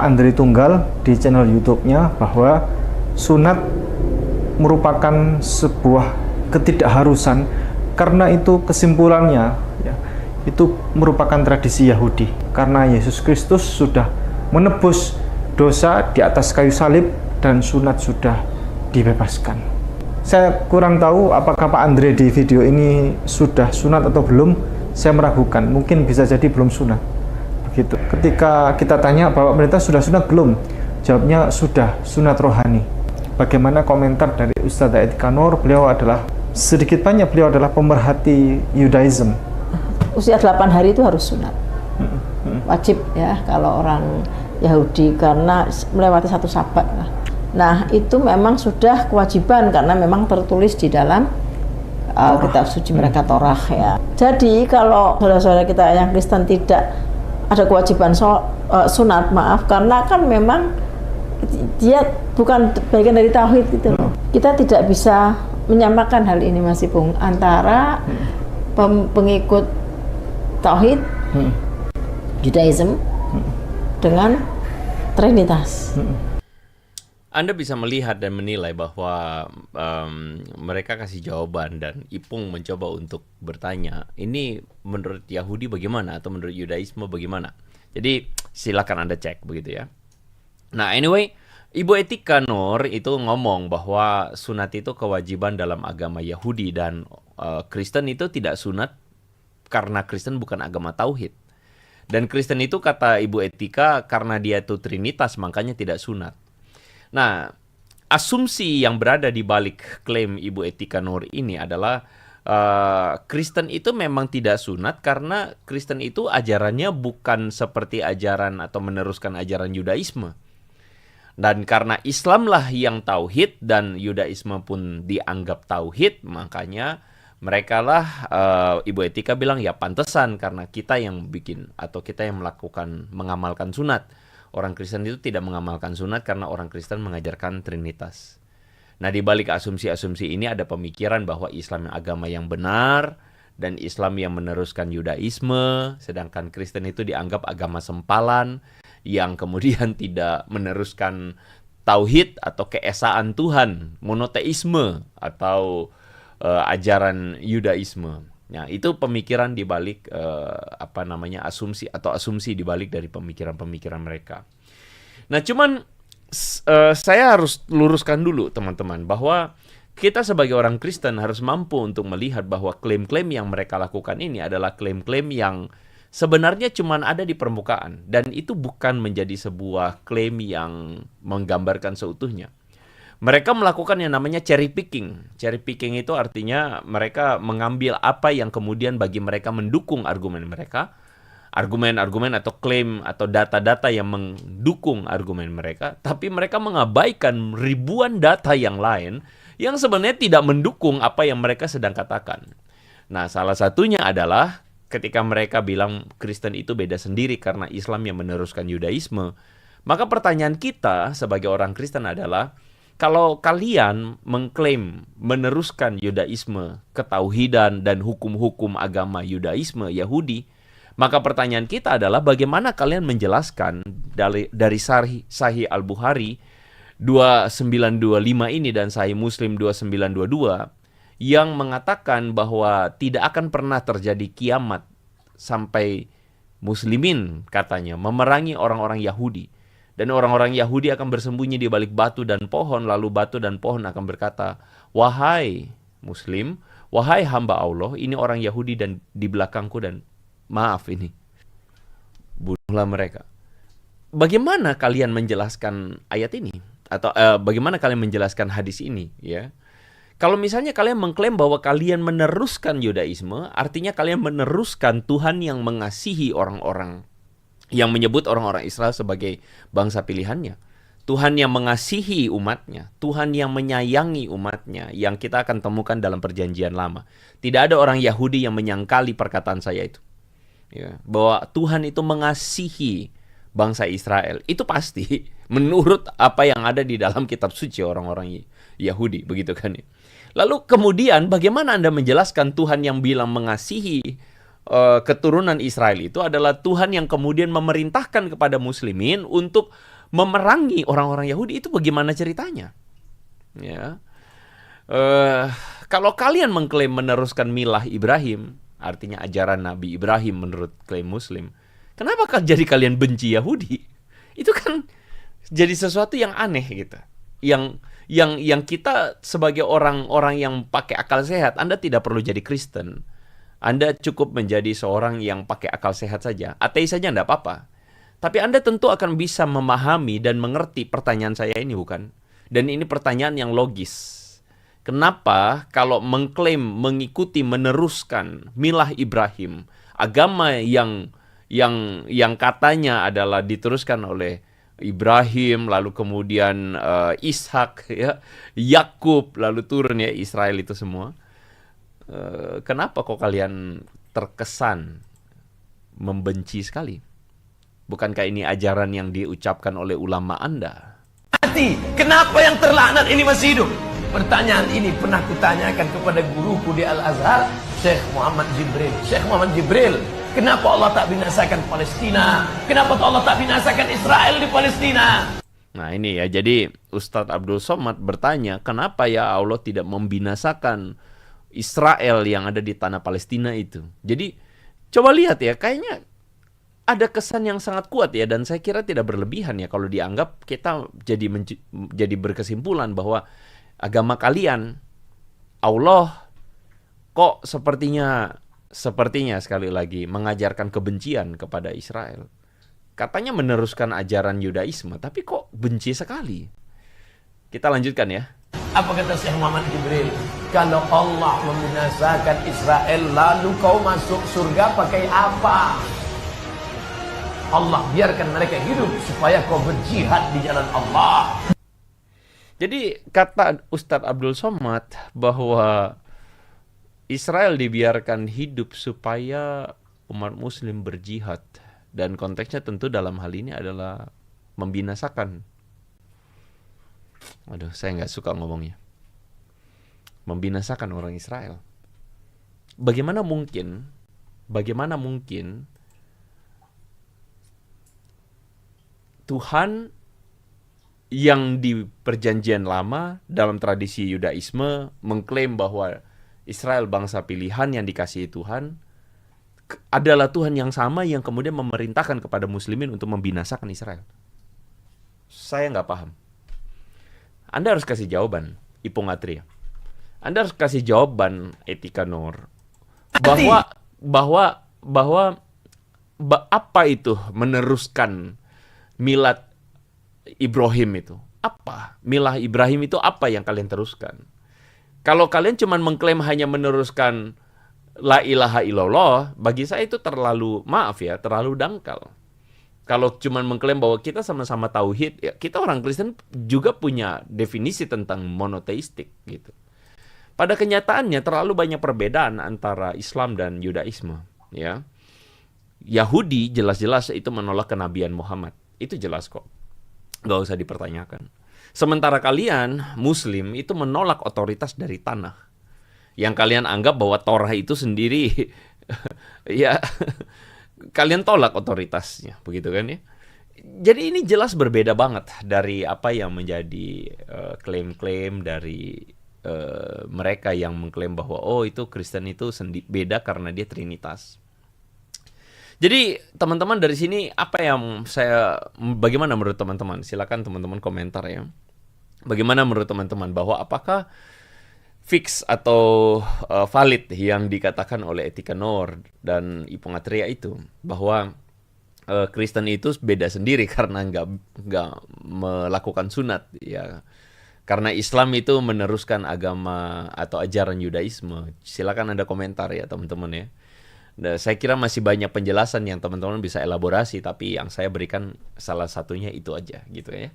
Andri Tunggal di channel YouTube-nya bahwa sunat merupakan sebuah ketidakharusan karena itu kesimpulannya ya, itu merupakan tradisi Yahudi karena Yesus Kristus sudah menebus dosa di atas kayu salib dan sunat sudah dibebaskan. Saya kurang tahu apakah Pak Andre di video ini sudah sunat atau belum. Saya meragukan, mungkin bisa jadi belum sunat. Begitu. Ketika kita tanya bahwa pemerintah sudah sunat belum, jawabnya sudah sunat rohani. Bagaimana komentar dari Ustadz Etika Nur? Beliau adalah sedikit banyak beliau adalah pemerhati Yudaism. Usia 8 hari itu harus sunat, wajib ya kalau orang Yahudi karena melewati satu sabat. Nah itu memang sudah kewajiban karena memang tertulis di dalam kitab suci mereka Torah ya. Jadi kalau saudara-saudara kita yang Kristen tidak ada kewajiban sunat, maaf, karena kan memang dia bukan bagian dari tauhid gitu loh. Kita tidak bisa menyamakan hal ini Mas Ipung antara pengikut tauhid Judaism dengan Trinitas. Anda bisa melihat dan menilai bahwa mereka kasih jawaban dan Ipung mencoba untuk bertanya, ini menurut Yahudi bagaimana atau menurut Yudaisme bagaimana? Jadi silakan Anda cek begitu ya. Nah anyway, Ibu Etika Nur itu ngomong bahwa sunat itu kewajiban dalam agama Yahudi dan Kristen itu tidak sunat karena Kristen bukan agama tauhid. Dan Kristen itu kata Ibu Etika karena dia itu Trinitas makanya tidak sunat. Nah, asumsi yang berada di balik klaim Ibu Etika Nur ini adalah Kristen itu memang tidak sunat karena Kristen itu ajarannya bukan seperti ajaran atau meneruskan ajaran Yudaisme. Dan karena Islamlah yang tauhid dan Yudaisme pun dianggap tauhid, makanya mereka lah Ibu Etika bilang ya pantesan karena kita yang bikin atau kita yang mengamalkan sunat. Orang Kristen itu tidak mengamalkan sunat karena orang Kristen mengajarkan Trinitas. Nah, di balik asumsi-asumsi ini ada pemikiran bahwa Islam yang agama yang benar dan Islam yang meneruskan Yudaisme, sedangkan Kristen itu dianggap agama sempalan yang kemudian tidak meneruskan tauhid atau keesaan Tuhan, monoteisme atau ajaran Yudaisme. Nah, itu pemikiran di balik asumsi di balik dari pemikiran-pemikiran mereka. Nah, cuman saya harus luruskan dulu teman-teman bahwa kita sebagai orang Kristen harus mampu untuk melihat bahwa klaim-klaim yang mereka lakukan ini adalah klaim-klaim yang sebenarnya cuman ada di permukaan dan itu bukan menjadi sebuah klaim yang menggambarkan seutuhnya. Mereka melakukan yang namanya cherry picking. Cherry picking itu artinya mereka mengambil apa yang kemudian bagi mereka mendukung argumen mereka. Argumen-argumen atau klaim atau data-data yang mendukung argumen mereka. Tapi mereka mengabaikan ribuan data yang lain yang sebenarnya tidak mendukung apa yang mereka sedang katakan. Nah, salah satunya adalah ketika mereka bilang Kristen itu beda sendiri karena Islam yang meneruskan Yudaisme. Maka pertanyaan kita sebagai orang Kristen adalah, kalau kalian mengklaim meneruskan Yudaisme, ketauhidan dan hukum-hukum agama Yudaisme, Yahudi, maka pertanyaan kita adalah bagaimana kalian menjelaskan dari Sahih Al-Bukhari 2925 ini dan Sahih Muslim 2922 yang mengatakan bahwa tidak akan pernah terjadi kiamat sampai muslimin katanya memerangi orang-orang Yahudi. Dan orang-orang Yahudi akan bersembunyi di balik batu dan pohon, lalu batu dan pohon akan berkata, wahai Muslim, wahai hamba Allah, ini orang Yahudi dan di belakangku dan maaf ini, bunuhlah mereka. Bagaimana kalian menjelaskan ayat ini? Atau bagaimana kalian menjelaskan hadis ini? Ya, kalau misalnya kalian mengklaim bahwa kalian meneruskan Yudaisme, artinya kalian meneruskan Tuhan yang mengasihi orang-orang yang menyebut orang-orang Israel sebagai bangsa pilihannya. Tuhan yang mengasihi umatnya, Tuhan yang menyayangi umatnya, yang kita akan temukan dalam perjanjian lama. Tidak ada orang Yahudi yang menyangkali perkataan saya itu. Ya, bahwa Tuhan itu mengasihi bangsa Israel. Itu pasti menurut apa yang ada di dalam kitab suci orang-orang Yahudi. Begitu kan ya. Lalu kemudian bagaimana Anda menjelaskan Tuhan yang bilang mengasihi keturunan Israel itu adalah Tuhan yang kemudian memerintahkan kepada muslimin untuk memerangi orang-orang Yahudi. Itu bagaimana ceritanya? Ya. Kalau kalian mengklaim meneruskan milah Ibrahim, artinya ajaran Nabi Ibrahim menurut klaim Muslim, kenapa jadi kalian benci Yahudi? Itu kan jadi sesuatu yang aneh gitu. Yang kita sebagai orang-orang yang pakai akal sehat, Anda tidak perlu jadi Kristen. Anda cukup menjadi seorang yang pakai akal sehat saja. Ateis saja enggak apa-apa. Tapi Anda tentu akan bisa memahami dan mengerti pertanyaan saya ini, bukan? Dan ini pertanyaan yang logis. Kenapa kalau mengklaim mengikuti meneruskan milah Ibrahim, agama yang katanya adalah diteruskan oleh Ibrahim, lalu kemudian Ishak, ya, Yakub, lalu turun ya Israel itu semua. Kenapa kok kalian terkesan membenci sekali? Bukankah ini ajaran yang diucapkan oleh ulama Anda? Kenapa yang terlaknat ini masih hidup? Pertanyaan ini pernah kutanyakan kepada guruku di Al-Azhar, Syekh Muhammad Jibril. Syekh Muhammad Jibril, kenapa Allah tak binasakan Palestina? Kenapa Allah tak binasakan Israel di Palestina? Nah ini ya, jadi Ustadz Abdul Somad bertanya, kenapa ya Allah tidak membinasakan Israel yang ada di tanah Palestina itu? Jadi coba lihat ya, kayaknya ada kesan yang sangat kuat ya, dan saya kira tidak berlebihan ya kalau dianggap kita jadi berkesimpulan bahwa agama kalian, Allah kok sepertinya sekali lagi mengajarkan kebencian kepada Israel. Katanya meneruskan ajaran Yudaisme, tapi kok benci sekali. Kita lanjutkan ya. Apa kata Syekh Muhammad Jibril? Kalau Allah membinasakan Israel, lalu kau masuk surga pakai apa? Allah biarkan mereka hidup supaya kau berjihad di jalan Allah. Jadi kata Ustadz Abdul Somad bahwa Israel dibiarkan hidup supaya umat muslim berjihad. Dan konteksnya tentu dalam hal ini adalah membinasakan. Aduh, saya nggak suka ngomongnya. Membinasakan orang Israel. Bagaimana mungkin Tuhan yang di perjanjian lama dalam tradisi Yudaisme mengklaim bahwa Israel bangsa pilihan yang dikasihi Tuhan adalah Tuhan yang sama yang kemudian memerintahkan kepada muslimin untuk membinasakan Israel. Saya nggak paham. Anda harus kasih jawaban, Ipung Atria. Anda harus kasih jawaban, Etika Nur, bahwa apa itu meneruskan milad Ibrahim itu? Apa? Milah Ibrahim itu apa yang kalian teruskan? Kalau kalian cuma mengklaim hanya meneruskan la ilaha illallah, bagi saya itu terlalu dangkal. Kalau cuma mengklaim bahwa kita sama-sama tauhid, ya kita orang Kristen juga punya definisi tentang monoteistik gitu. Pada kenyataannya terlalu banyak perbedaan antara Islam dan Yudaisme, ya. Yahudi jelas-jelas itu menolak kenabian Muhammad. Itu jelas kok. Gak usah dipertanyakan. Sementara kalian, Muslim, itu menolak otoritas dari tanah. Yang kalian anggap bahwa Torah itu sendiri, ya, kalian tolak otoritasnya, begitu kan ya. Jadi ini jelas berbeda banget dari apa yang menjadi klaim-klaim dari mereka yang mengklaim bahwa oh itu Kristen itu beda karena dia Trinitas. Jadi teman-teman dari sini bagaimana menurut teman-teman? Silakan teman-teman komentar ya. Bagaimana menurut teman-teman bahwa apakah fix atau valid yang dikatakan oleh Etika Nur dan Ipung Atria itu bahwa Kristen itu beda sendiri karena nggak melakukan sunat ya. Karena Islam itu meneruskan agama atau ajaran Yudaisme. Silakan Anda komentar ya teman-teman ya. Nah, saya kira masih banyak penjelasan yang teman-teman bisa elaborasi, tapi yang saya berikan salah satunya itu aja gitu ya.